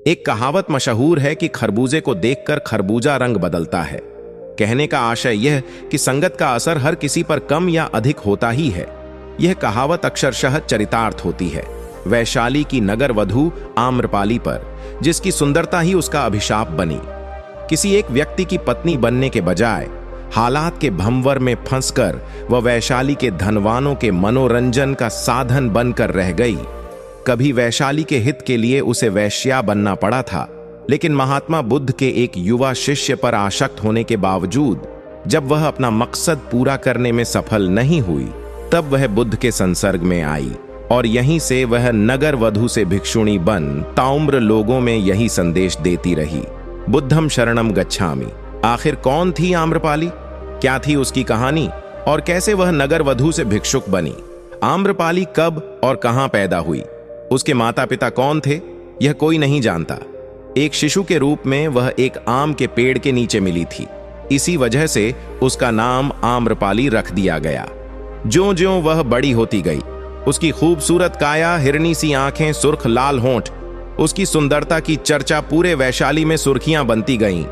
एक कहावत मशहूर है कि खरबूजे को देखकर खरबूजा रंग बदलता है। कहने का आशय यह कि संगत का असर हर किसी पर कम या अधिक होता ही है। यह कहावत अक्षरशः चरितार्थ होती है वैशाली की नगर वधू आम्रपाली पर, जिसकी सुंदरता ही उसका अभिशाप बनी। किसी एक व्यक्ति की पत्नी बनने के बजाय हालात के भंवर में फंसकर वह वैशाली के धनवानों के मनोरंजन का साधन बनकर रह गई। कभी वैशाली के हित के लिए उसे वैश्या बनना पड़ा था, लेकिन महात्मा बुद्ध के एक युवा शिष्य पर आसक्त होने के बावजूद जब वह अपना मकसद पूरा करने में सफल नहीं हुई, तब वह बुद्ध के संसर्ग में आई और यहीं से वह नगर वधू से भिक्षुणी बन ताउम्र लोगों में यही संदेश देती रही, बुद्धम शरणम गच्छामि। आखिर कौन थी आम्रपाली, क्या थी उसकी कहानी और कैसे वह नगर वधू से भिक्षुक बनी? आम्रपाली कब और कहां पैदा हुई, उसके माता पिता कौन थे, यह कोई नहीं जानता। एक शिशु के रूप में वह एक आम के पेड़ के नीचे मिली थी, इसी वजह से उसका नाम आम्रपाली रख दिया गया। ज्यों-ज्यों वह बड़ी होती गई, उसकी खूबसूरत काया, हिरनी सी आंखें, सुर्ख लाल होंठ, उसकी सुंदरता की चर्चा पूरे वैशाली में सुर्खियां बनती गईं।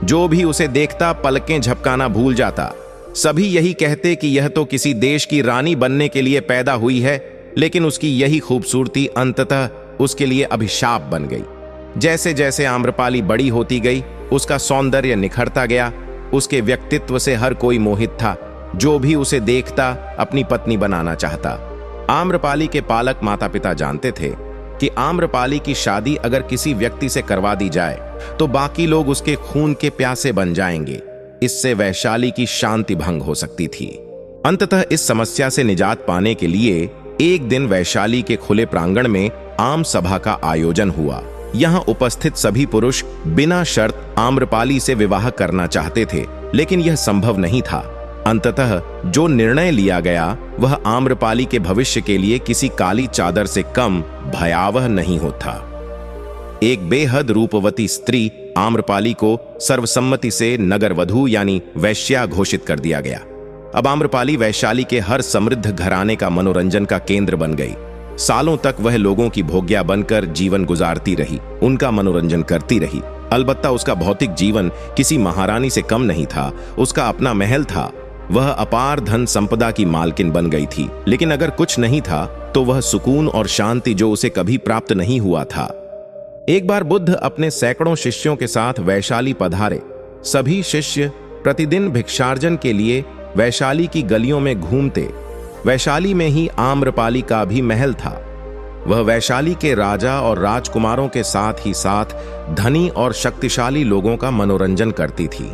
जो भी उसे देखता पलकें झपकाना भूल जाता। सभी यही कहते कि यह तो किसी देश की रानी बनने के लिए पैदा हुई है, लेकिन उसकी यही खूबसूरती अंततः उसके लिए अभिशाप बन गई। जैसे जैसे आम्रपाली बड़ी होती गई, उसका सौंदर्य निखरता गया। उसके व्यक्तित्व से हर कोई मोहित था। जो भी उसे देखता अपनी पत्नी बनाना चाहता। आम्रपाली के पालक माता पिता जानते थे कि आम्रपाली की शादी अगर किसी व्यक्ति से करवा दी जाए तो बाकी लोग उसके खून के प्यासे बन जाएंगे। इससे वैशाली की शांति भंग हो सकती थी। अंततः इस समस्या से निजात पाने के लिए एक दिन वैशाली के खुले प्रांगण में आम सभा का आयोजन हुआ। यहाँ उपस्थित सभी पुरुष बिना शर्त आम्रपाली से विवाह करना चाहते थे, लेकिन यह संभव नहीं था। अंततः जो निर्णय लिया गया वह आम्रपाली के भविष्य के लिए किसी काली चादर से कम भयावह नहीं होता। एक बेहद रूपवती स्त्री आम्रपाली को सर्वसम्मति से नगर वधू यानी वैश्या घोषित कर दिया गया। अब आम्रपाली वैशाली के हर समृद्ध घराने का मनोरंजन का केंद्र बन गई। सालों तक वह लोगों की भोग्या बनकर जीवन गुजारती रही, उनका मनोरंजन करती रही। अलबत्ता उसका भौतिक जीवन किसी महारानी से कम नहीं था। उसका अपना महल था, वह अपार धन संपदा की मालकिन बन गई थी। लेकिन अगर कुछ नहीं था तो वह सुकून और शांति जो उसे कभी प्राप्त नहीं हुआ था। एक बार बुद्ध अपने सैकड़ों शिष्यों के साथ वैशाली पधारे। सभी शिष्य प्रतिदिन भिक्षार्जन के लिए वैशाली की गलियों में घूमते। वैशाली में ही आम्रपाली का भी महल था। वह वैशाली के राजा और राजकुमारों के साथ ही साथ धनी और शक्तिशाली लोगों का मनोरंजन करती थी।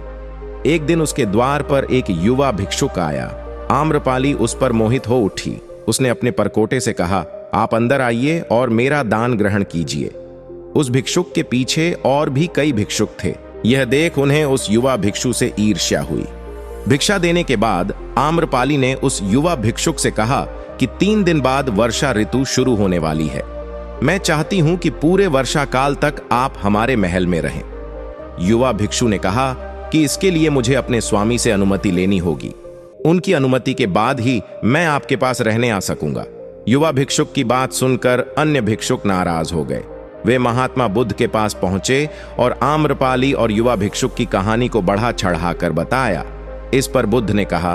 एक दिन उसके द्वार पर एक युवा भिक्षुक आया। आम्रपाली उस पर मोहित हो उठी। उसने अपने परकोटे से कहा, आप अंदर आइए और मेरा दान ग्रहण कीजिए। उस भिक्षुक के पीछे और भी कई भिक्षुक थे। यह देख उन्हें उस युवा भिक्षु से ईर्ष्या हुई। भिक्षा देने के बाद आम्रपाली ने उस युवा भिक्षुक से कहा कि 3 दिन बाद वर्षा ऋतु शुरू होने वाली है। मैं चाहती हूं कि पूरे वर्षा काल तक आप हमारे महल में रहें। युवा भिक्षु ने कहा कि इसके लिए मुझे अपने स्वामी से अनुमति लेनी होगी। उनकी अनुमति के बाद ही मैं आपके पास रहने आ सकूंगा। युवा भिक्षुक की बात सुनकर अन्य भिक्षुक नाराज हो गए। वे महात्मा बुद्ध के पास पहुंचे और आम्रपाली और युवा भिक्षुक की कहानी को बढ़ा चढ़ाकर बताया। इस पर बुद्ध ने कहा,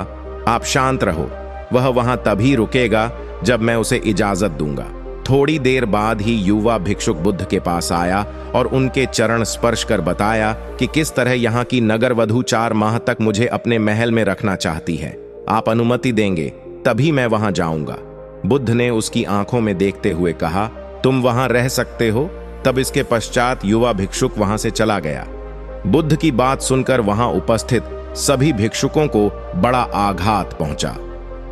आप शांत रहो, वह वहां तभी रुकेगा जब मैं उसे इजाजत दूंगा। थोड़ी देर बाद ही युवा भिक्षुक बुद्ध के पास आया और उनके चरण स्पर्श कर बताया कि किस तरह यहाँ की नगर वधू 4 माह तक मुझे अपने महल में रखना चाहती है। आप अनुमति देंगे तभी मैं वहां जाऊंगा। बुद्ध ने उसकी आंखों में देखते हुए कहा, तुम वहां रह सकते हो। तब इसके पश्चात युवा भिक्षुक वहां से चला गया। बुद्ध की बात सुनकर वहां उपस्थित सभी भिक्षुकों को बड़ा आघात पहुंचा।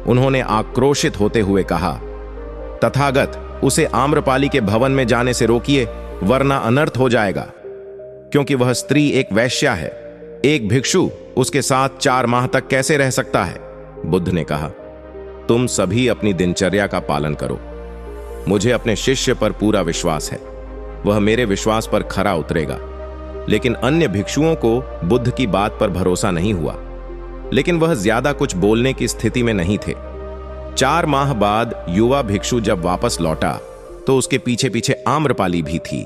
उन्होंने आक्रोशित होते हुए कहा, तथागत, उसे आम्रपाली के भवन में जाने से रोकिए, वरना अनर्थ हो जाएगा। क्योंकि वह स्त्री एक वैश्या है। एक भिक्षु उसके साथ 4 माह तक कैसे रह सकता है? बुद्ध ने कहा, तुम सभी अपनी दिनचर्या का पालन करो। मुझे अपने शिष्य पर पूरा विश्वास है, वह मेरे विश्वास पर खरा उतरेगा। लेकिन अन्य भिक्षुओं को बुद्ध की बात पर भरोसा नहीं हुआ। लेकिन वह ज्यादा कुछ बोलने की स्थिति में नहीं थे। 4 माह बाद युवा भिक्षु जब वापस लौटा तो उसके पीछे पीछे आम्रपाली भी थी।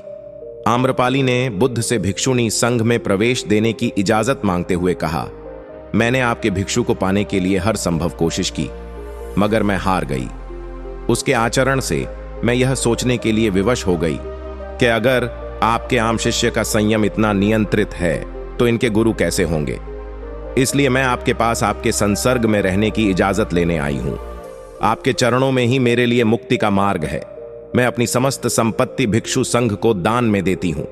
आम्रपाली ने बुद्ध से भिक्षुणी संघ में प्रवेश देने की इजाजत मांगते हुए कहा, मैंने आपके भिक्षु को पाने के लिए हर संभव कोशिश की, मगर मैं हार गई। उसके आचरण से मैं यह सोचने के लिए विवश हो गई कि अगर आपके आम शिष्य का संयम इतना नियंत्रित है तो इनके गुरु कैसे होंगे। इसलिए मैं आपके पास आपके संसर्ग में रहने की इजाजत लेने आई हूं। आपके चरणों में ही मेरे लिए मुक्ति का मार्ग है। मैं अपनी समस्त संपत्ति भिक्षु संघ को दान में देती हूं।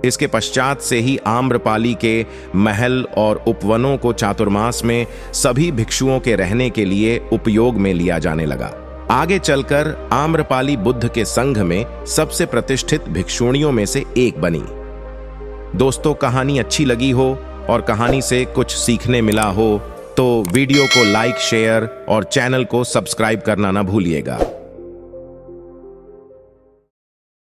इसके पश्चात से ही आम्रपाली के महल और उपवनों को चातुर्मास में सभी भिक्षुओं के रहने के लिए उपयोग में लिया जाने लगा। आगे चलकर आम्रपाली बुद्ध के संघ में सबसे प्रतिष्ठित भिक्षुणियों में से एक बनी। दोस्तों, कहानी अच्छी लगी हो और कहानी से कुछ सीखने मिला हो तो वीडियो को लाइक, शेयर और चैनल को सब्सक्राइब करना ना भूलिएगा।